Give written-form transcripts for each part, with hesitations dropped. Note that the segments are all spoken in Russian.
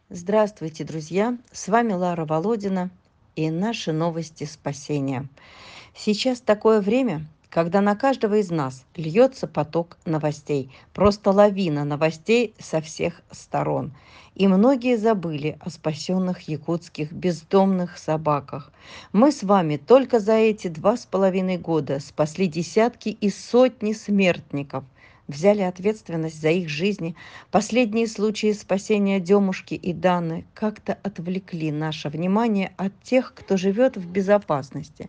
Здравствуйте, друзья! С вами Лара Володина и наши новости спасения. Сейчас такое время, когда на каждого из нас льется поток новостей, просто лавина новостей со всех сторон. И многие забыли о спасенных якутских бездомных собаках. Мы с вами только за эти 2,5 года спасли десятки и сотни смертников, взяли ответственность за их жизни. Последние случаи спасения Демушки и Даны как-то отвлекли наше внимание от тех, кто живет в безопасности,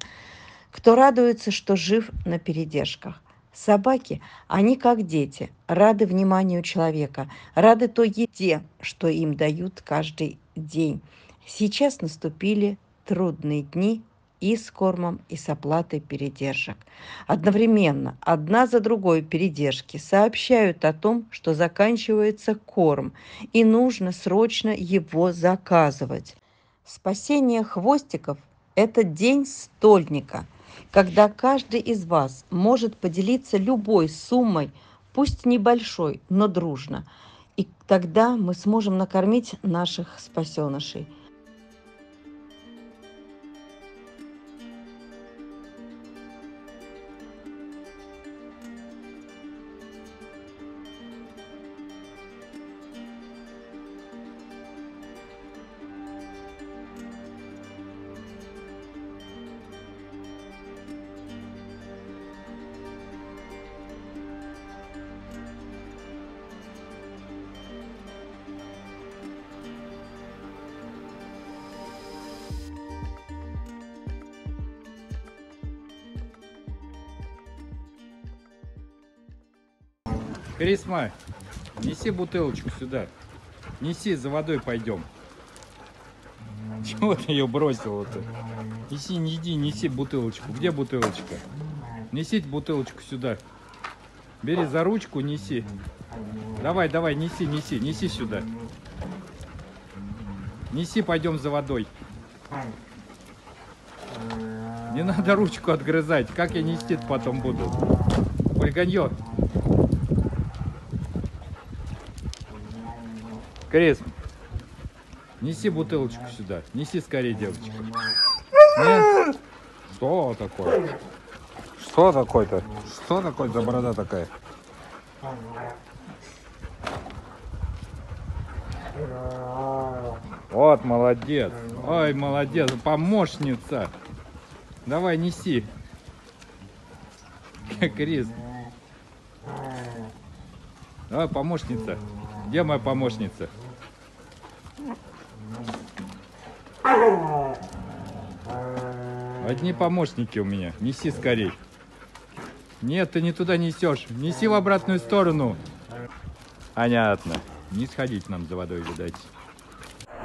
кто радуется, что жив на передержках. Собаки, они как дети, рады вниманию человека, рады той еде, что им дают каждый день. Сейчас наступили трудные дни и с кормом, и с оплатой передержек. Одновременно, одна за другой передержки сообщают о том, что заканчивается корм, и нужно срочно его заказывать. Спасение хвостиков – это день стольника, когда каждый из вас может поделиться любой суммой, пусть небольшой, но дружно. И тогда мы сможем накормить наших спасенышей. Крисма, неси бутылочку сюда. Неси, за водой пойдем. Чего ты ее бросила-то? Неси, не иди, неси бутылочку. Где бутылочка? Неси бутылочку сюда. Бери за ручку, неси. Давай, давай, неси, неси, неси сюда. Неси, пойдем за водой. Не надо ручку отгрызать. Как я нести потом буду? Ольганье. Крис, неси бутылочку сюда. Неси скорее, девочка. Нет? Что такое? Что такое-то? Что такое за борода такая? Вот, молодец. Ой, молодец. Помощница. Давай, неси. Крис. Давай, помощница. Где моя помощница? Одни помощники у меня. Неси скорей. Нет, ты не туда несешь. Неси в обратную сторону. Понятно. Не сходить нам за водой, видать.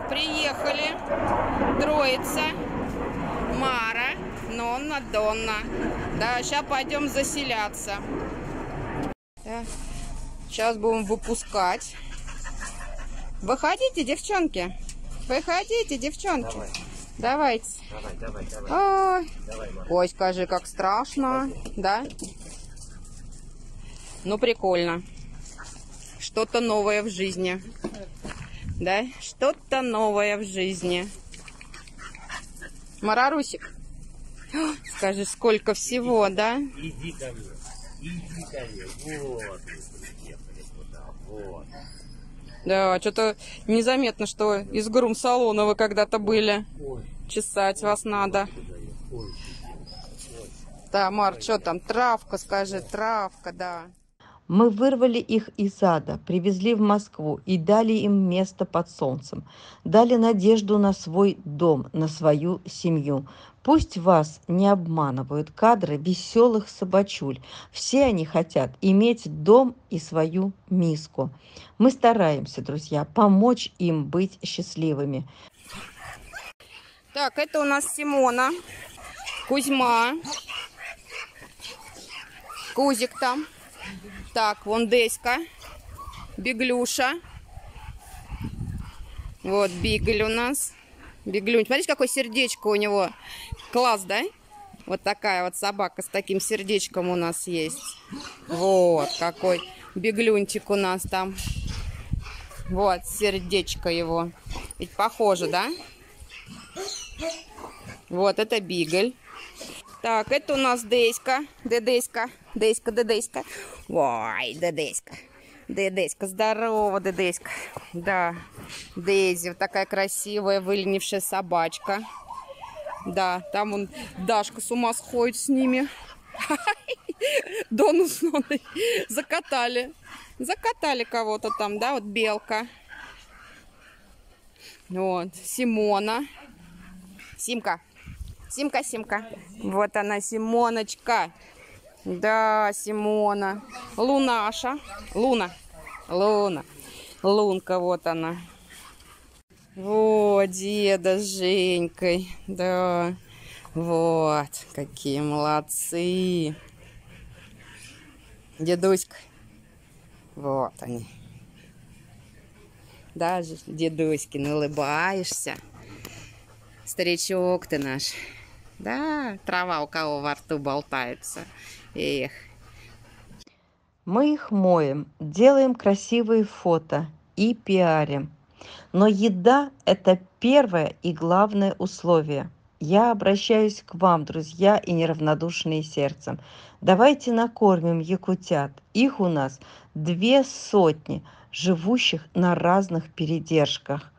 Приехали. Троица. Мара, Нонна, Донна. Да, сейчас пойдем заселяться. Да. Сейчас будем выпускать. Выходите, девчонки. Выходите, девчонки. Давайте. Давай. Ой. Давай, Марк. Ой, скажи, как страшно. Да? Ну, прикольно. Что-то новое в жизни. Да? Что-то новое в жизни. Марарусик. Скажи, сколько всего, да? Иди ко мне. Иди ко мне. Вот. Приехали туда. Вот. Да, что-то незаметно, что из грум-салона вы когда-то были. Ой. Чесать вас надо. Ой. Да, Мар, что там? Травка, скажи, травка, да. Мы вырвали их из ада, привезли в Москву и дали им место под солнцем. Дали надежду на свой дом, на свою семью. Пусть вас не обманывают кадры веселых собачуль. Все они хотят иметь дом и свою миску. Мы стараемся, друзья, помочь им быть счастливыми. Так, это у нас Симона, Кузьма, Кузик там. Так, вон Деська, Беглюша. Вот Бигль у нас. Беглюнь. Смотрите, какое сердечко у него. Класс, да? Вот такая вот собака с таким сердечком у нас есть. Вот какой Беглюнчик у нас там. Вот, сердечко его. Ведь похоже, да? Вот, это Бигль. Так, это у нас Деська. Дедеська. Деська. Ой, Дедеська. Дедеська, здорово, Дедеська. Да, Дейзи, вот такая красивая, выленившая собачка. Да, там вон Дашка с ума сходит с ними. Дону с Ноной закатали. Закатали кого-то там, да, вот Белка. Вот, Симона. Симка. Симка. Вот она, Симоночка. Да, Симона. Лунаша. Луна. Лунка, вот она. Вот, деда с Женькой. Да. Вот, какие молодцы. Дедуська. Вот они. Даже дедуськин, улыбаешься. Старичок ты наш. Да, трава у кого во рту болтается. Эх. Мы их моем, делаем красивые фото и пиарим. Но еда – это первое и главное условие. Я обращаюсь к вам, друзья и неравнодушные сердцем. Давайте накормим якутят. Их у нас 200, живущих на разных передержках.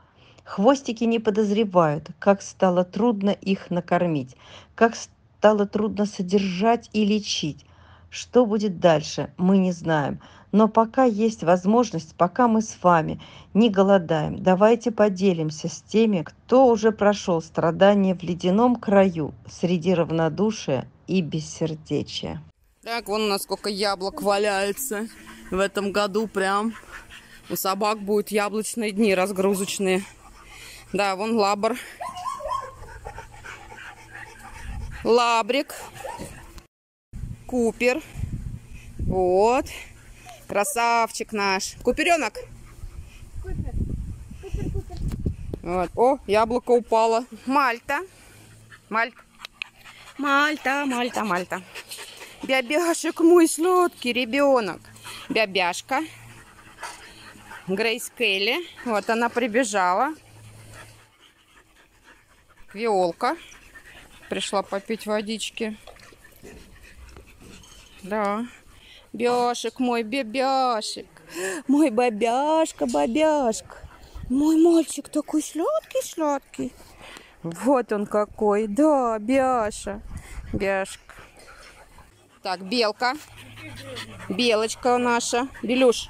Хвостики не подозревают, как стало трудно их накормить, как стало трудно содержать и лечить. Что будет дальше, мы не знаем. Но пока есть возможность, пока мы с вами не голодаем, давайте поделимся с теми, кто уже прошел страдания в ледяном краю среди равнодушия и бессердечия. Так, вон у нас сколько яблок валяется. В этом году прям у собак будут яблочные дни разгрузочные. Да, вон лабр. Лабрик. Купер. Вот. Красавчик наш. Куперенок. Вот. О, яблоко упало. Мальта. Мальта. Бябяшек мой сладкий ребенок. Бябяшка. Грейс Келли. Вот она прибежала. Виолка. Пришла попить водички. Да. Бяшек мой, бебяшек. Мой бабяшка. Мой мальчик такой сладкий. Вот он какой. Да, Бяша. Бяшка. Так, Белка. Белочка наша. Белюш.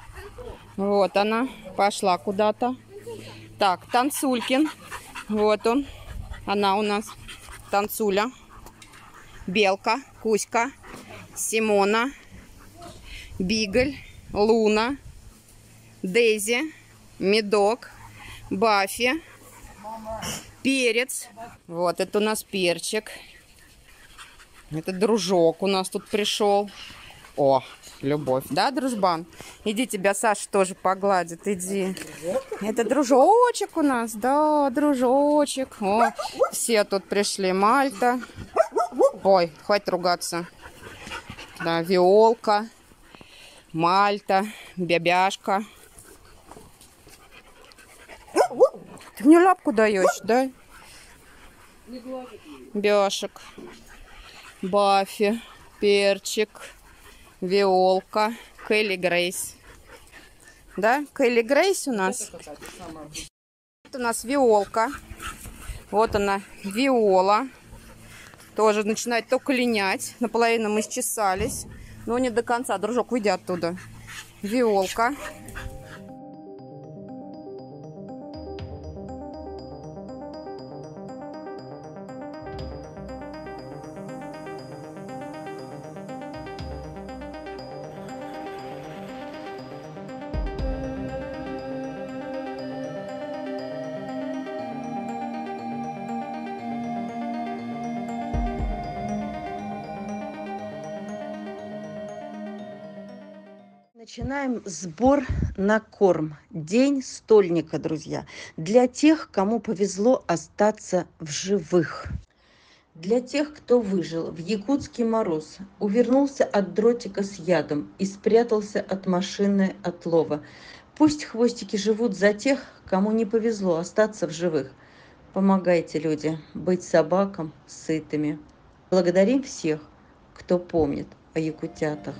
Вот она. Пошла куда-то. Так, Танцулькин. Вот он. Она у нас. Танцуля. Белка. Кузька. Симона. Бигль. Луна. Дейзи. Медок. Баффи. Перец. Вот это у нас перчик. Это дружок у нас тут пришел. О, Любовь. Да, дружбан? Иди, тебя Саша тоже погладит. Иди. Это дружочек у нас. Да, дружочек. О, все тут пришли. Мальта. Ой, хватит ругаться. Да, Виолка. Мальта. Бябяшка. Ты мне лапку даешь, да? Бяшек. Баффи. Перчик. Виолка. Келли Грейс. Да? Келли Грейс у нас. Вот у нас Виолка. Вот она, Виола. Тоже начинает только линять. Наполовину мы счесались. Но не до конца. Дружок, выйди оттуда. Виолка. Начинаем сбор на корм. День стольника, друзья. Для тех, кому повезло остаться в живых. Для тех, кто выжил в якутский мороз, увернулся от дротика с ядом и спрятался от машины отлова. Пусть хвостики живут за тех, кому не повезло остаться в живых. Помогайте, люди, быть собакам сытыми. Благодарим всех, кто помнит о якутятах.